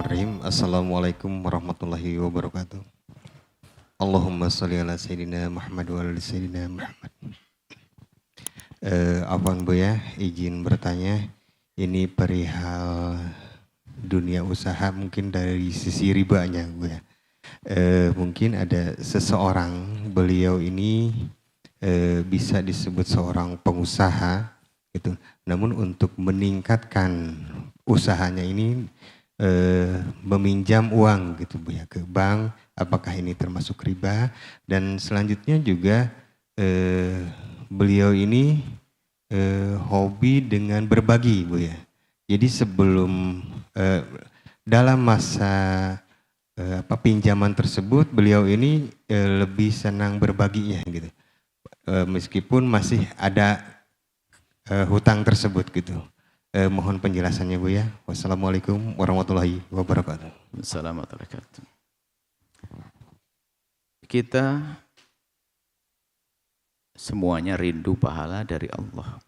Bismillahirrahmanirrahim. Assalamualaikum warahmatullahi wabarakatuh. Allahumma sholli ala sayyidina Muhammad wa ala sayyidina Muhammad. Afwan Bu ya, izin bertanya. Ini perihal dunia usaha mungkin dari sisi ribanya Bu ya. Mungkin ada seseorang, beliau ini bisa disebut seorang pengusaha gitu. Namun untuk meningkatkan usahanya ini meminjam uang gitu Bu ya ke bank, apakah ini termasuk riba? Dan selanjutnya juga beliau ini hobi dengan berbagi Bu ya. Jadi sebelum dalam masa pinjaman tersebut beliau ini lebih senang berbaginya gitu. Meskipun masih ada hutang tersebut gitu. Mohon penjelasannya Bu ya. Wassalamualaikum warahmatullahi wabarakatuh. Assalamualaikum warahmatullahi wabarakatuh. Kita semuanya rindu pahala dari Allah.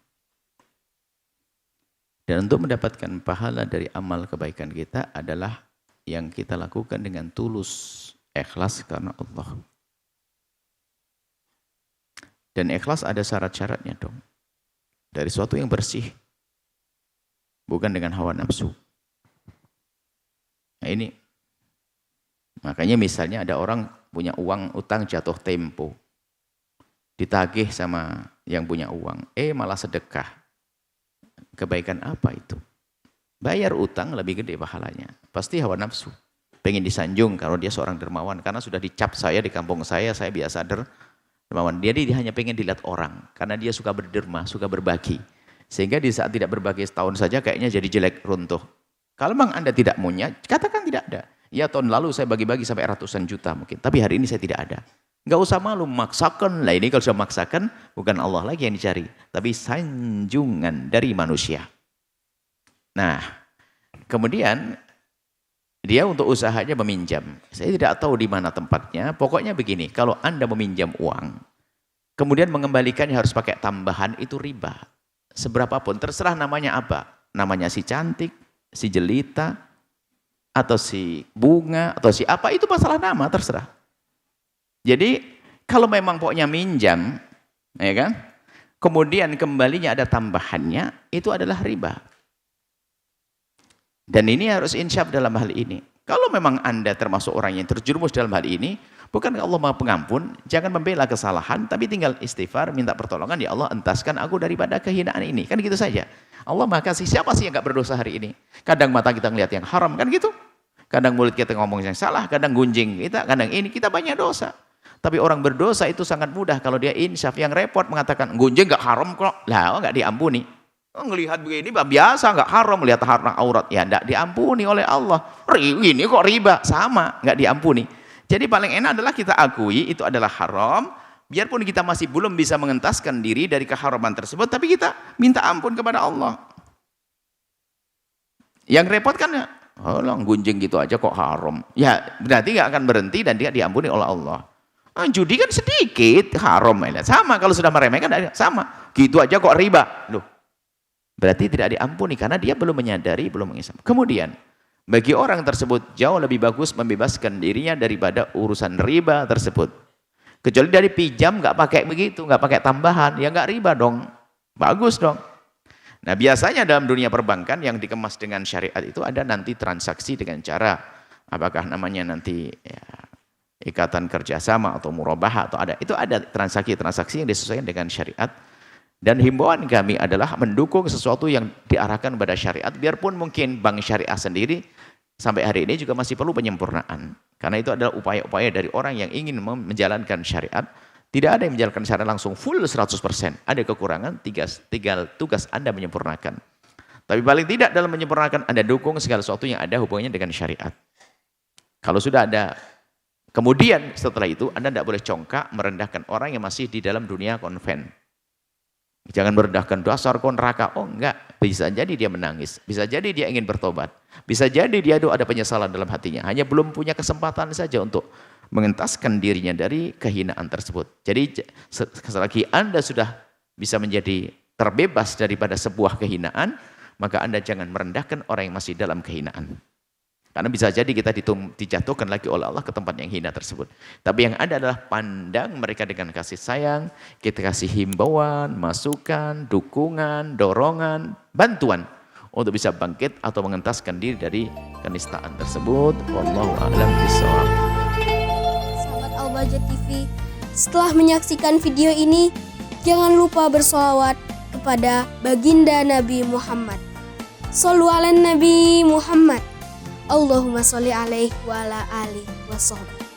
Dan untuk mendapatkan pahala dari amal kebaikan kita adalah yang kita lakukan dengan tulus, ikhlas karena Allah. Dan ikhlas ada syarat-syaratnya dong. Dari suatu yang bersih. Bukan dengan hawa nafsu. Nah ini, makanya misalnya ada orang punya uang utang jatuh tempo. Ditagih sama yang punya uang. Malah sedekah. Kebaikan apa itu? Bayar utang lebih gede pahalanya. Pasti hawa nafsu. Pengen disanjung kalau dia seorang dermawan. Karena sudah dicap saya di kampung saya biasa dermawan. Dia hanya pengen dilihat orang. Karena dia suka berderma, suka berbagi. Sehingga di saat tidak berbagi setahun saja kayaknya jadi jelek, runtuh. Kalau memang Anda tidak maunya, katakan tidak ada. Ya tahun lalu saya bagi-bagi sampai ratusan juta mungkin. Tapi hari ini saya tidak ada. Nggak usah malu, maksakan. Lah ini kalau sudah maksakan, bukan Allah lagi yang dicari. Tapi sanjungan dari manusia. Nah, kemudian dia untuk usahanya meminjam. Saya tidak tahu di mana tempatnya. Pokoknya begini, kalau Anda meminjam uang, kemudian mengembalikannya harus pakai tambahan, itu riba. Seberapapun, terserah namanya apa. Namanya si cantik, si jelita, atau si bunga, atau si apa, itu masalah nama, terserah. Jadi, kalau memang pokoknya minjam, ya kan? Kemudian kembalinya ada tambahannya, itu adalah riba. Dan ini harus insyaf dalam hal ini. Kalau memang Anda termasuk orang yang terjerumus dalam hal ini, bukankah Allah Maha Pengampun? Jangan membela kesalahan, tapi tinggal istighfar, minta pertolongan. Ya Allah, entaskan aku daripada kehinaan ini. Kan gitu saja. Allah Maha Kasih. Siapa sih yang gak berdosa hari ini? Kadang mata kita ngelihat yang haram, kan gitu. Kadang mulut kita ngomong yang salah, kadang gunjing kita, kadang ini. Kita banyak dosa. Tapi orang berdosa itu sangat mudah kalau dia insyaf. Yang repot mengatakan, gunjing gak haram kok. Lah, gak diampuni. Ngelihat begini biasa, nggak haram melihat harta aurat, ya nggak diampuni oleh Allah. Ini kok riba, sama, nggak diampuni. Jadi paling enak adalah kita akui itu adalah haram, biarpun kita masih belum bisa mengentaskan diri dari keharaman tersebut, tapi kita minta ampun kepada Allah. Yang repot kan ya, gunjing gitu aja kok haram. Ya berarti nggak akan berhenti dan dia diampuni oleh Allah. Judi kan sedikit haram, sama kalau sudah meremehkan sama. Gitu aja kok riba, loh. Berarti tidak diampuni karena dia belum menyadari, belum mengisap. Kemudian, bagi orang tersebut jauh lebih bagus membebaskan dirinya daripada urusan riba tersebut. Kecuali dari pinjam nggak pakai begitu, nggak pakai tambahan, ya nggak riba dong. Bagus dong. Nah biasanya dalam dunia perbankan yang dikemas dengan syariat itu ada nanti transaksi dengan cara, apakah namanya nanti ya, ikatan kerjasama atau murabahah atau ada. Itu ada transaksi-transaksi yang disesuaikan dengan syariat. Dan himbauan kami adalah mendukung sesuatu yang diarahkan pada syariat, biarpun mungkin bank syariah sendiri sampai hari ini juga masih perlu penyempurnaan. Karena itu adalah upaya-upaya dari orang yang ingin menjalankan syariat. Tidak ada yang menjalankan syariat langsung full 100%. Ada kekurangan, tinggal tugas Anda menyempurnakan. Tapi paling tidak dalam menyempurnakan, Anda dukung segala sesuatu yang ada hubungannya dengan syariat. Kalau sudah ada, kemudian setelah itu Anda tidak boleh congkak merendahkan orang yang masih di dalam dunia konven. Jangan merendahkan dasar kau neraka. Oh enggak, bisa jadi dia menangis, bisa jadi dia ingin bertobat, bisa jadi dia ada penyesalan dalam hatinya, hanya belum punya kesempatan saja untuk mengentaskan dirinya dari kehinaan tersebut. Jadi selagi Anda sudah bisa menjadi terbebas daripada sebuah kehinaan, maka Anda jangan merendahkan orang yang masih dalam kehinaan. Karena bisa jadi kita dijatuhkan lagi oleh Allah ke tempat yang hina tersebut. Tapi yang ada adalah pandang mereka dengan kasih sayang, kita kasih himbauan, masukan, dukungan, dorongan, bantuan untuk bisa bangkit atau mengentaskan diri dari kenistaan tersebut. Wallahu a'lam bishawab. Sahabat Al-Bahjah TV, setelah menyaksikan video ini, jangan lupa bersolawat kepada baginda Nabi Muhammad. Shollu ala Nabi Muhammad. Allahumma sholli alaihi wa ala alihi wa sahbihi.